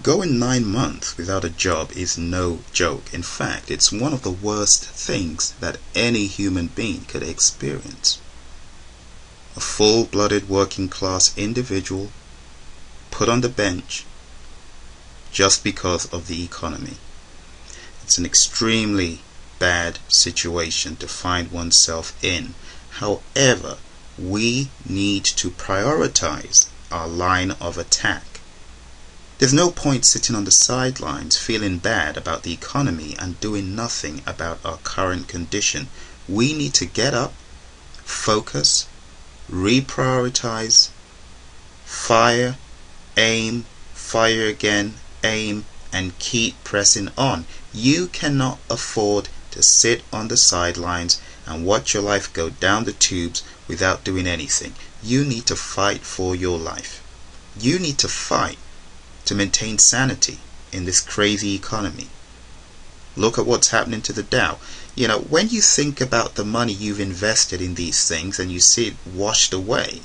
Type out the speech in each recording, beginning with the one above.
Going 9 months without a job is no joke. In fact, it's one of the worst things that any human being could experience. A full-blooded working-class individual put on the bench just because of the economy. It's an extremely bad situation to find oneself in. However, we need to prioritize our line of attack. There's no point sitting on the sidelines feeling bad about the economy and doing nothing about our current condition. We need to get up, focus, reprioritize, fire, aim, fire again, aim, and keep pressing on. You cannot afford to sit on the sidelines and watch your life go down the tubes without doing anything. You need to fight for your life. You need to fight to maintain sanity in this crazy economy. Look at what's happening to the Dow. You know, when you think about the money you've invested in these things and you see it washed away,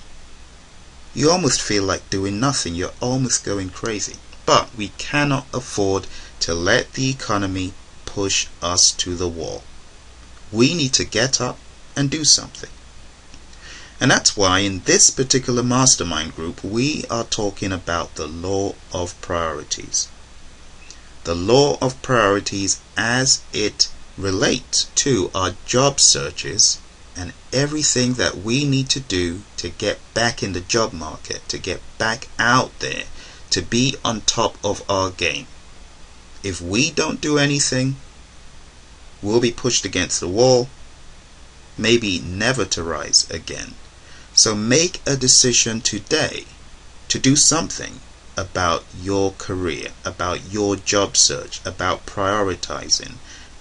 you almost feel like doing nothing. You're almost going crazy. But we cannot afford to let the economy push us to the wall. We need to get up and do something. And that's why in this particular mastermind group we are talking about the law of priorities. The law of priorities as it relates to our job searches and everything that we need to do to get back in the job market, to get back out there, to be on top of our game. If we don't do anything, we'll be pushed against the wall, maybe never to rise again. So make a decision today to do something about your career, about your job search, about prioritizing,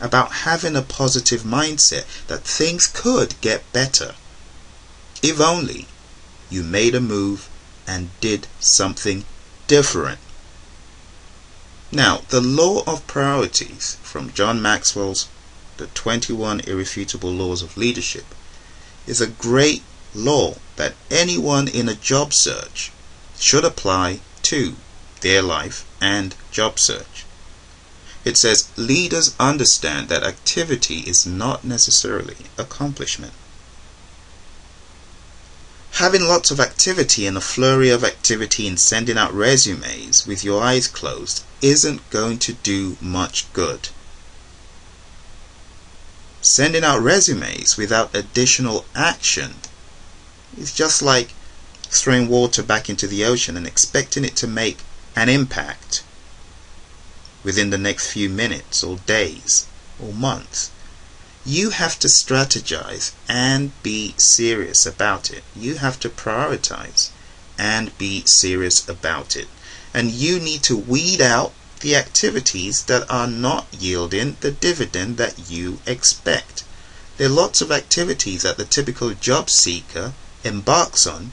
about having a positive mindset that things could get better if only you made a move and did something different. Now, the law of priorities from John Maxwell's The 21 Irrefutable Laws of Leadership is a great law that anyone in a job search should apply to their life and job search. It says leaders understand that activity is not necessarily accomplishment. Having lots of activity and a flurry of activity in sending out resumes with your eyes closed isn't going to do much good. Sending out resumes without additional action is just like throwing water back into the ocean and expecting it to make an impact within the next few minutes or days or months. You have to strategize and be serious about it. You have to prioritize and be serious about it. And you need to weed out the activities that are not yielding the dividend that you expect. There are lots of activities that the typical job seeker embarks on,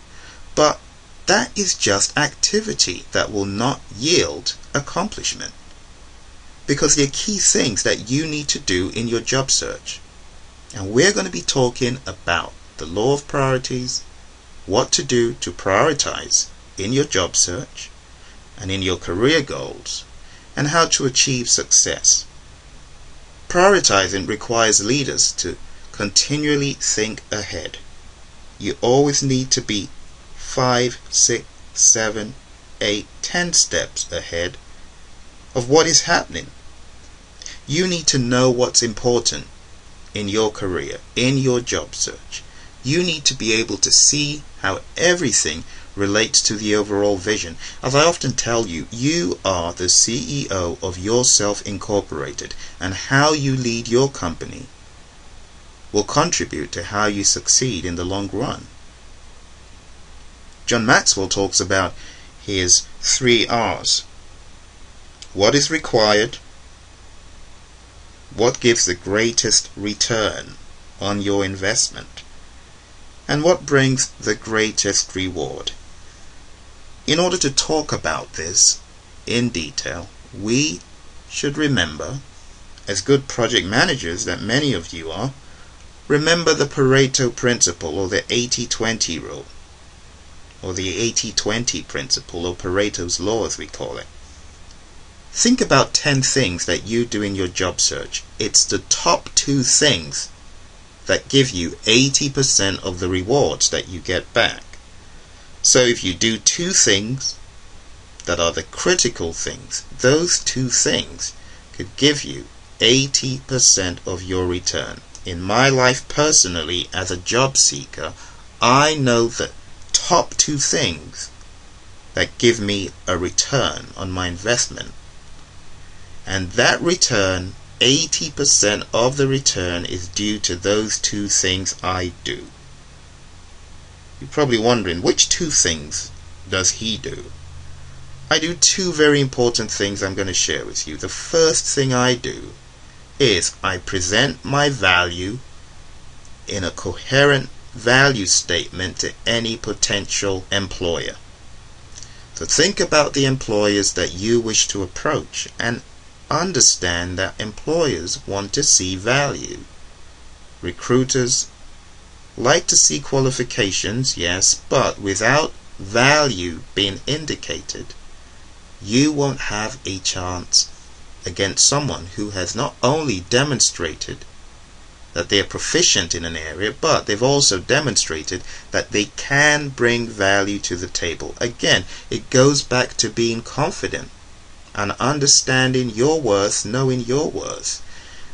but that is just activity that will not yield accomplishment. Because there are key things that you need to do in your job search. And we're going to be talking about the law of priorities, what to do to prioritize in your job search and in your career goals, and how to achieve success. Prioritizing requires leaders to continually think ahead. You always need to be 5, 6, 7, 8, 10 steps ahead of what is happening. You need to know what's important in your career, in your job search. You need to be able to see how everything relates to the overall vision. As I often tell you, you are the CEO of yourself incorporated, and how you lead your company will contribute to how you succeed in the long run. John Maxwell talks about his 3 R's. What is required? What gives the greatest return on your investment? And what brings the greatest reward? In order to talk about this in detail, we should remember, as good project managers that many of you are, remember the Pareto Principle, or the 80-20 rule, or the 80-20 principle, or Pareto's law as we call it. Think about 10 things that you do in your job search. It's the top 2 things that give you 80% of the rewards that you get back. So if you do 2 things that are the critical things, those 2 things could give you 80% of your return. In my life personally, as a job seeker, I know the top 2 things that give me a return on my investment. And that return, 80% of the return, is due to those 2 things I do. You're probably wondering, which 2 things does he do? I do 2 very important things I'm going to share with you. The first thing I do is I present my value in a coherent value statement to any potential employer. So think about the employers that you wish to approach and understand that employers want to see value. Recruiters like to see qualifications, yes, but without value being indicated, you won't have a chance against someone who has not only demonstrated that they are proficient in an area, but they've also demonstrated that they can bring value to the table. Again, it goes back to being confident and understanding your worth, knowing your worth,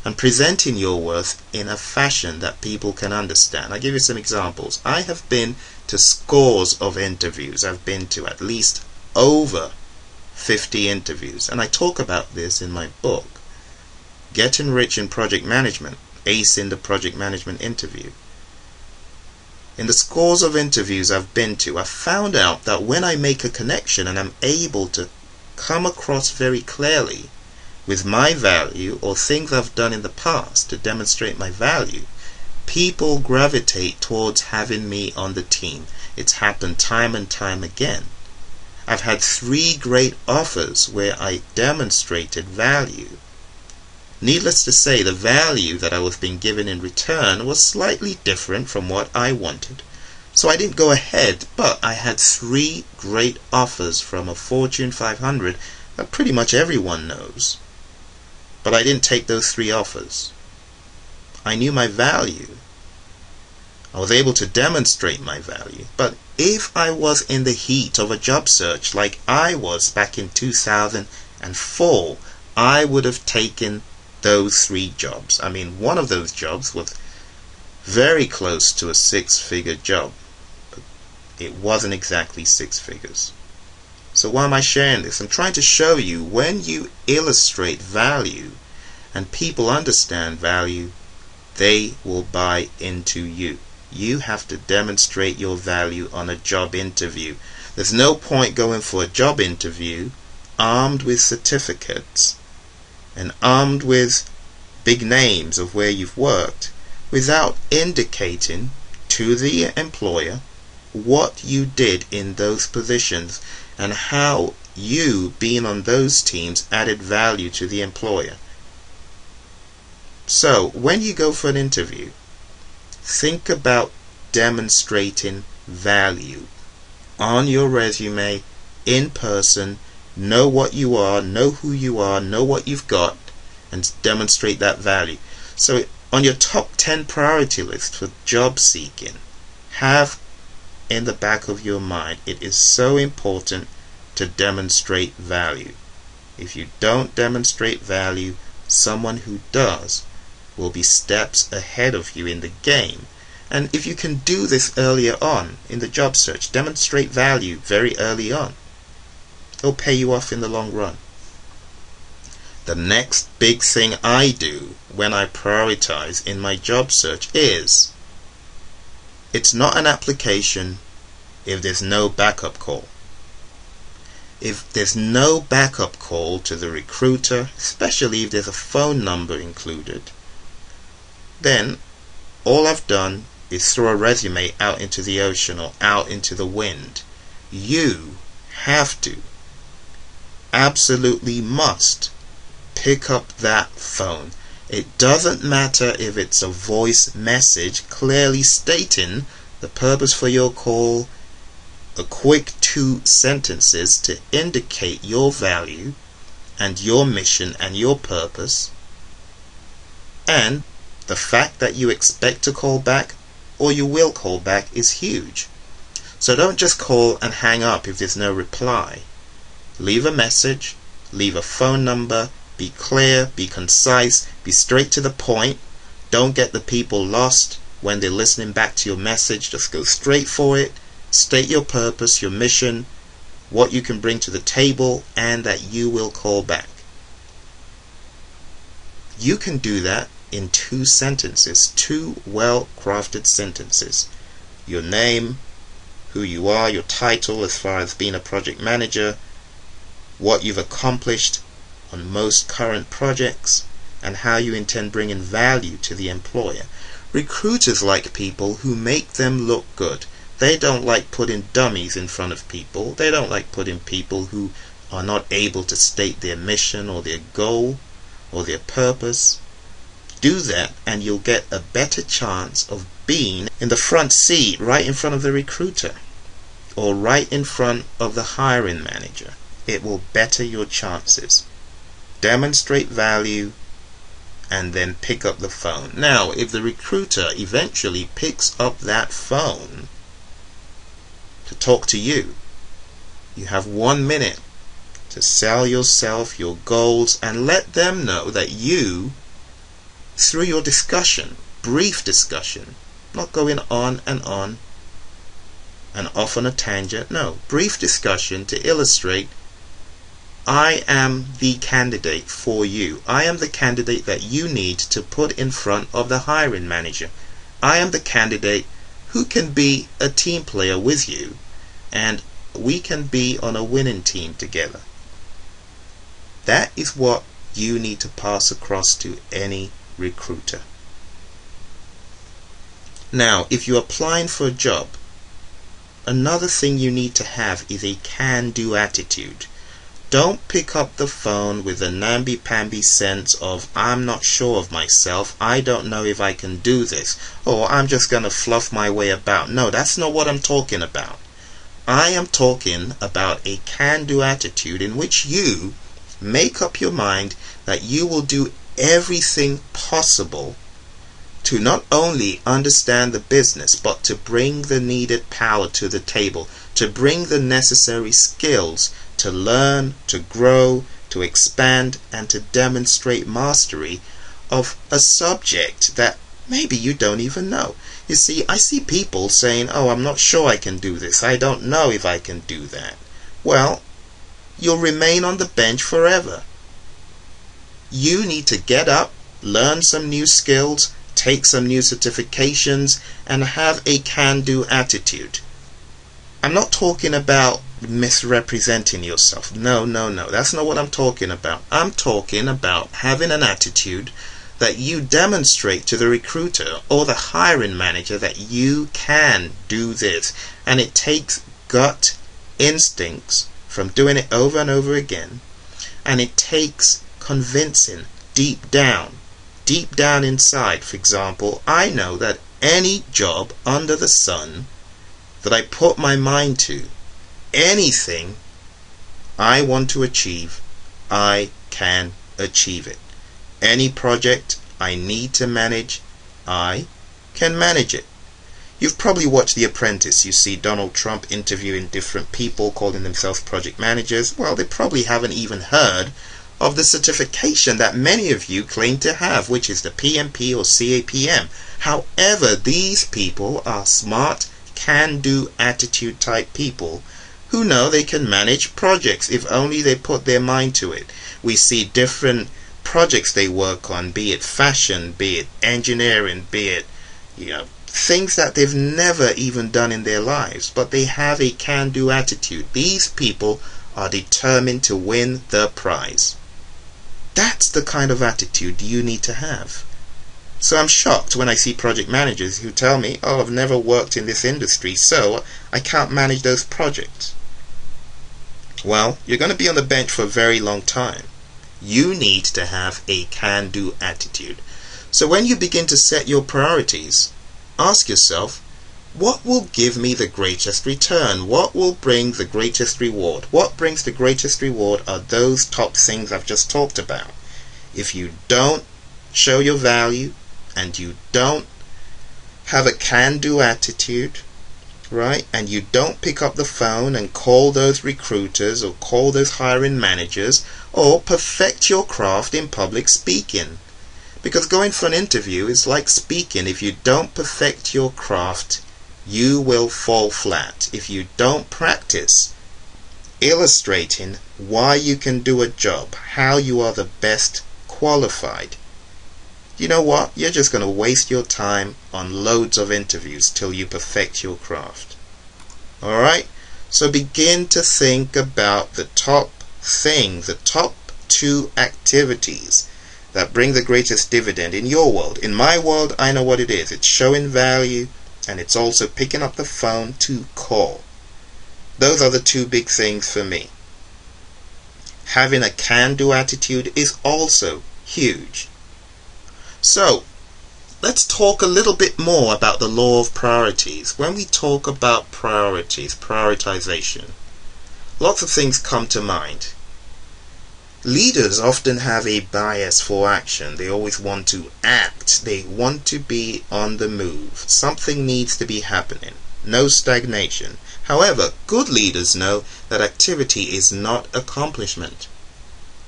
and presenting your worth in a fashion that people can understand. I'll give you some examples. I have been to scores of interviews. I've been to at least over 50 interviews, and I talk about this in my book, Getting Rich in Project Management, Ace in the Project Management Interview. In the scores of interviews I've been to, I've found out that when I make a connection and I'm able to come across very clearly with my value or things I've done in the past to demonstrate my value, people gravitate towards having me on the team. It's happened time and time again. I've had 3 great offers where I demonstrated value. Needless to say, the value that I was being given in return was slightly different from what I wanted. So I didn't go ahead, but I had 3 great offers from a Fortune 500 that pretty much everyone knows. But I didn't take those 3 offers. I knew my value. I was able to demonstrate my value. But if I was in the heat of a job search like I was back in 2004, I would have taken those 3 jobs. I mean, one of those jobs was very close to a 6-figure job, but it wasn't exactly 6 figures. So why am I sharing this? I'm trying to show you, when you illustrate value and people understand value, they will buy into you. You have to demonstrate your value on a job interview. There's no point going for a job interview armed with certificates and armed with big names of where you've worked without indicating to the employer what you did in those positions and how you, being on those teams, added value to the employer. So when you go for an interview, think about demonstrating value on your resume, in person. Know what you are, know who you are, know what you've got, and demonstrate that value. So on your top 10 priority list for job seeking, have in the back of your mind, it is so important to demonstrate value. If you don't demonstrate value, someone who does will be steps ahead of you in the game. And if you can do this earlier on in the job search, demonstrate value very early on, it'll pay you off in the long run. The next big thing I do when I prioritize in my job search is, it's not an application if there's no backup call. If there's no backup call to the recruiter, especially if there's a phone number included, then all I've done is throw a resume out into the ocean or out into the wind. You have to, absolutely must, pick up that phone. It doesn't matter if it's a voice message clearly stating the purpose for your call, a quick 2 sentences to indicate your value and your mission and your purpose, and the fact that you expect to call back or you will call back is huge. So don't just call and hang up if there's no reply. Leave a message, leave a phone number, be clear, be concise, be straight to the point. Don't get the people lost when they're listening back to your message. Just go straight for it. State your purpose, your mission, what you can bring to the table, and that you will call back. You can do that in 2 sentences, 2 well-crafted sentences. Your name, who you are, your title as far as being a project manager, what you've accomplished on most current projects, and how you intend bringing value to the employer. Recruiters like people who make them look good. They don't like putting dummies in front of people. They don't like putting people who are not able to state their mission or their goal or their purpose. Do that and you'll get a better chance of being in the front seat, right in front of the recruiter or right in front of the hiring manager. It will better your chances. Demonstrate value and then pick up the phone. Now, if the recruiter eventually picks up that phone to talk to you, you have 1 minute to sell yourself, your goals, and let them know that you, through your discussion, brief discussion, not going on and off on a tangent, no, brief discussion to illustrate, I am the candidate for you. I am the candidate that you need to put in front of the hiring manager. I am the candidate who can be a team player with you, and we can be on a winning team together. That is what you need to pass across to any recruiter. Now, if you're applying for a job, another thing you need to have is a can-do attitude. Don't pick up the phone with a namby-pamby sense of, I'm not sure of myself, I don't know if I can do this, or I'm just going to fluff my way about. No, that's not what I'm talking about. I am talking about a can-do attitude in which you make up your mind that you will do everything possible to not only understand the business, but to bring the needed power to the table, to bring the necessary skills to learn, to grow, to expand, and to demonstrate mastery of a subject that maybe you don't even know. You see, I see people saying, oh, I'm not sure I can do this. I don't know if I can do that. Well, you'll remain on the bench forever. You need to get up, learn some new skills, take some new certifications, and have a can-do attitude. I'm not talking about misrepresenting yourself. No. That's not what I'm talking about. I'm talking about having an attitude that you demonstrate to the recruiter or the hiring manager that you can do this. And it takes gut instincts from doing it over and over again. And it takes convincing deep down inside. For example, I know that any job under the sun that I put my mind to, anything I want to achieve, I can achieve it. Any project I need to manage, I can manage it. You've probably watched The Apprentice. You see Donald Trump interviewing different people calling themselves project managers. Well, they probably haven't even heard of the certification that many of you claim to have, which is the PMP or CAPM. However, these people are smart, can-do attitude type people who know they can manage projects if only they put their mind to it. We see different projects they work on, be it fashion, be it engineering, be it, things that they've never even done in their lives, but they have a can-do attitude. These people are determined to win the prize. That's the kind of attitude you need to have. So I'm shocked when I see project managers who tell me, oh, I've never worked in this industry, so I can't manage those projects. Well, you're going to be on the bench for a very long time. You need to have a can-do attitude. So when you begin to set your priorities, ask yourself, what will give me the greatest return? What will bring the greatest reward? What brings the greatest reward are those top things I've just talked about. If you don't show your value and you don't have a can-do attitude, right, and you don't pick up the phone and call those recruiters or call those hiring managers or perfect your craft in public speaking. Because going for an interview is like speaking. If you don't perfect your craft, you will fall flat. If you don't practice illustrating why you can do a job, how you are the best qualified, you know what? You're just going to waste your time on loads of interviews till you perfect your craft. Alright? So begin to think about the top thing, the top 2 activities that bring the greatest dividend in your world. In my world, I know what it is. It's showing value, and it's also picking up the phone to call. Those are the 2 big things for me. Having a can-do attitude is also huge. So, let's talk a little bit more about the law of priorities. When we talk about priorities, prioritization, lots of things come to mind. Leaders often have a bias for action. They always want to act. They want to be on the move. Something needs to be happening. No stagnation. However, good leaders know that activity is not accomplishment.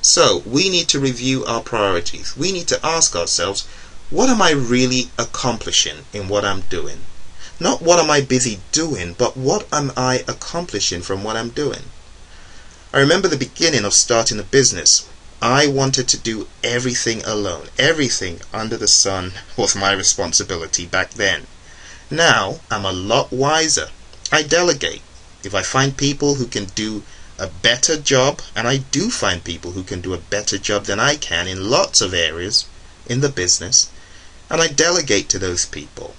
So, we need to review our priorities. We need to ask ourselves, what am I really accomplishing in what I'm doing? Not what am I busy doing, but what am I accomplishing from what I'm doing? I remember the beginning of starting a business. I wanted to do everything alone. Everything under the sun was my responsibility back then. Now, I'm a lot wiser. I delegate. If I find people who can do a better job, and I do find people who can do a better job than I can in lots of areas in the business, and I delegate to those people.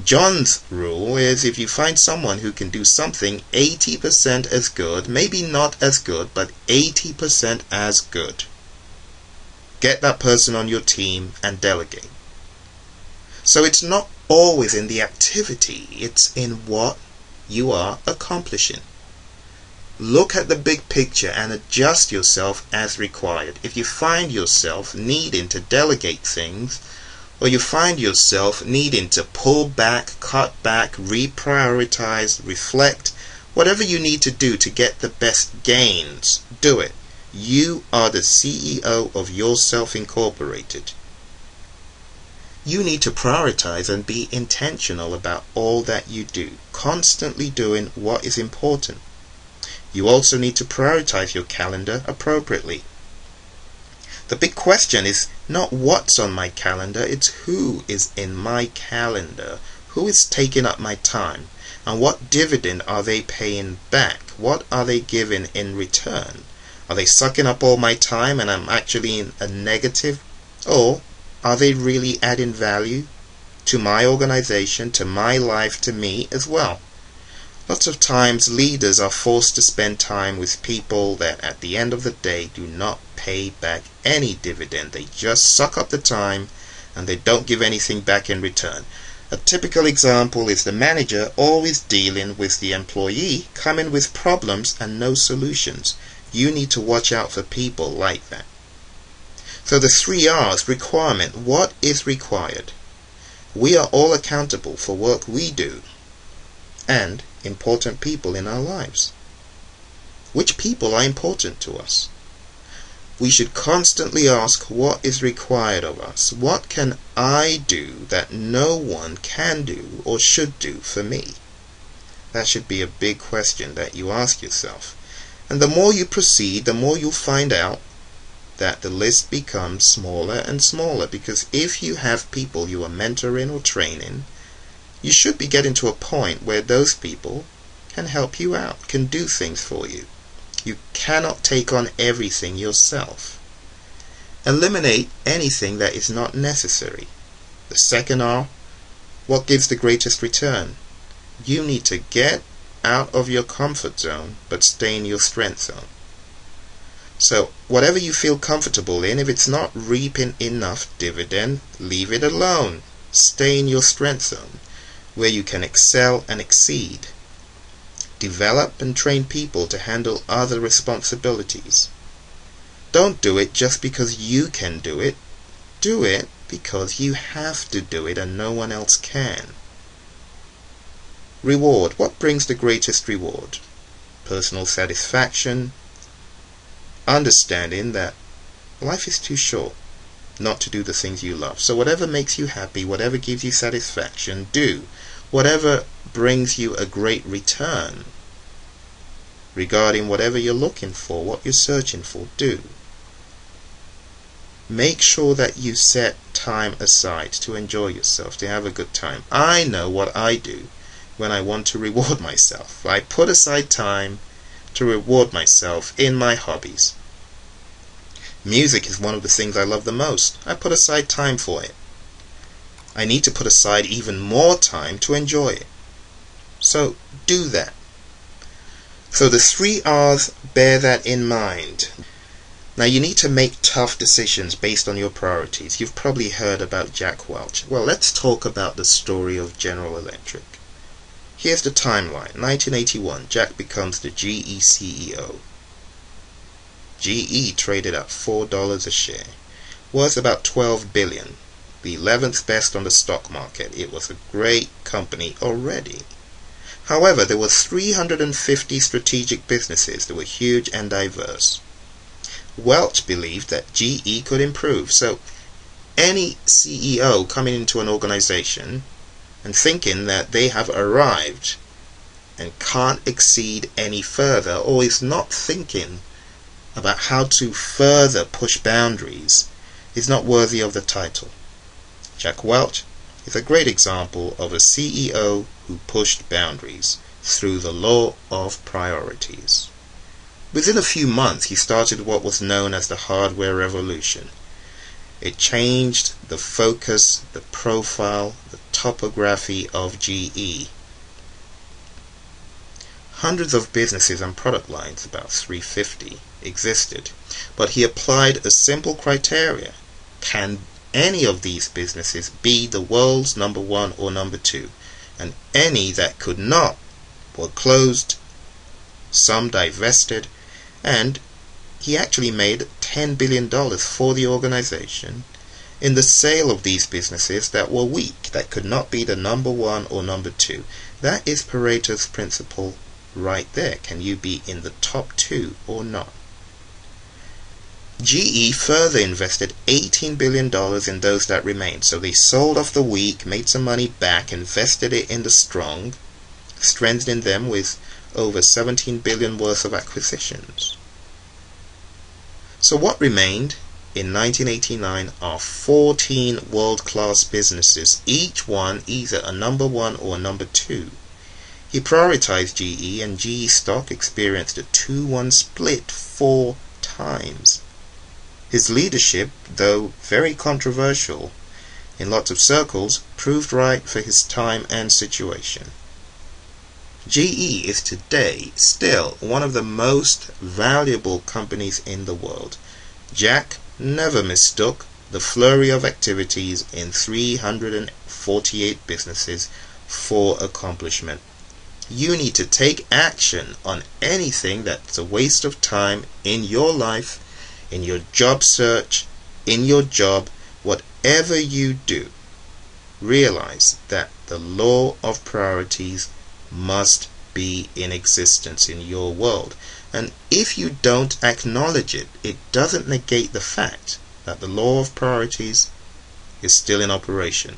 John's rule is if you find someone who can do something 80% as good, maybe not as good, but 80% as good, get that person on your team and delegate. So it's not always in the activity, it's in what you are accomplishing. Look at the big picture and adjust yourself as required. If you find yourself needing to delegate things, or you find yourself needing to pull back, cut back, reprioritize, reflect, whatever you need to do to get the best gains, do it. You are the CEO of Yourself Incorporated. You need to prioritize and be intentional about all that you do, constantly doing what is important. You also need to prioritize your calendar appropriately. The big question is not what's on my calendar, it's who is in my calendar, who is taking up my time, and what dividend are they paying back? What are they giving in return? Are they sucking up all my time and I'm actually in a negative? Or are they really adding value to my organization, to my life, to me as well? Lots of times leaders are forced to spend time with people that at the end of the day do not pay back any dividend. They just suck up the time and they don't give anything back in return. A typical example is the manager always dealing with the employee, coming with problems and no solutions. You need to watch out for people like that. So the 3 R's, requirement. What is required? We are all accountable for work we do and important people in our lives. Which people are important to us? We should constantly ask what is required of us. What can I do that no one can do or should do for me? That should be a big question that you ask yourself. And the more you proceed, the more you'll find out that the list becomes smaller and smaller, because if you have people you are mentoring or training, you should be getting to a point where those people can help you out, can do things for you. You cannot take on everything yourself. Eliminate anything that is not necessary. The 2nd R, what gives the greatest return? You need to get out of your comfort zone but stay in your strength zone. So whatever you feel comfortable in, if it's not reaping enough dividend, leave it alone. Stay in your strength zone. where you can excel and exceed. Develop and train people to handle other responsibilities. Don't do it just because you can do it. Do it because you have to do it and no one else can. Reward. What brings the greatest reward? Personal satisfaction. Understanding that life is too short not to do the things you love. So whatever makes you happy, whatever gives you satisfaction, do. Whatever brings you a great return regarding whatever you're looking for, what you're searching for, do. Make sure that you set time aside to enjoy yourself, to have a good time. I know what I do when I want to reward myself. I put aside time to reward myself in my hobbies. Music is one of the things I love the most. I put aside time for it. I need to put aside even more time to enjoy it. So do that. So the 3 R's, bear that in mind. Now you need to make tough decisions based on your priorities. You've probably heard about Jack Welch. Well, let's talk about the story of General Electric. Here's the timeline. 1981, Jack becomes the GE CEO. GE traded at $4 a share. Worth about $12 billion. The 11th best on the stock market. It was a great company already. However, there were 350 strategic businesses that were huge and diverse. Welch believed that GE could improve. So any CEO coming into an organization and thinking that they have arrived and can't exceed any further, or is not thinking about how to further push boundaries, is not worthy of the title. Jack Welch is a great example of a CEO who pushed boundaries through the law of priorities. Within a few months, he started what was known as the hardware revolution. It changed the focus, the profile, the topography of GE. Hundreds of businesses and product lines, about 350, existed, but he applied a simple criteria. Can any of these businesses be the world's number 1 or number 2? And any that could not were closed, some divested, and he actually made $10 billion for the organization in the sale of these businesses that were weak, that could not be the number 1 or number 2. That is Pareto's principle right there. Can you be in the top 2 or not? GE further invested $18 billion in those that remained. So they sold off the weak, made some money back, invested it in the strong, strengthening them with over $17 billion worth of acquisitions. So what remained in 1989 are 14 world-class businesses, each one either a number 1 or a number 2. He prioritized GE, and GE stock experienced a 2-1 split 4 times. His leadership, though very controversial in lots of circles, proved right for his time and situation. GE is today still one of the most valuable companies in the world. Jack never mistook the flurry of activities in 348 businesses for accomplishment. You need to take action on anything that's a waste of time in your life, in your job search, in your job, whatever you do. Realize that the law of priorities must be in existence in your world. And if you don't acknowledge it, it doesn't negate the fact that the law of priorities is still in operation.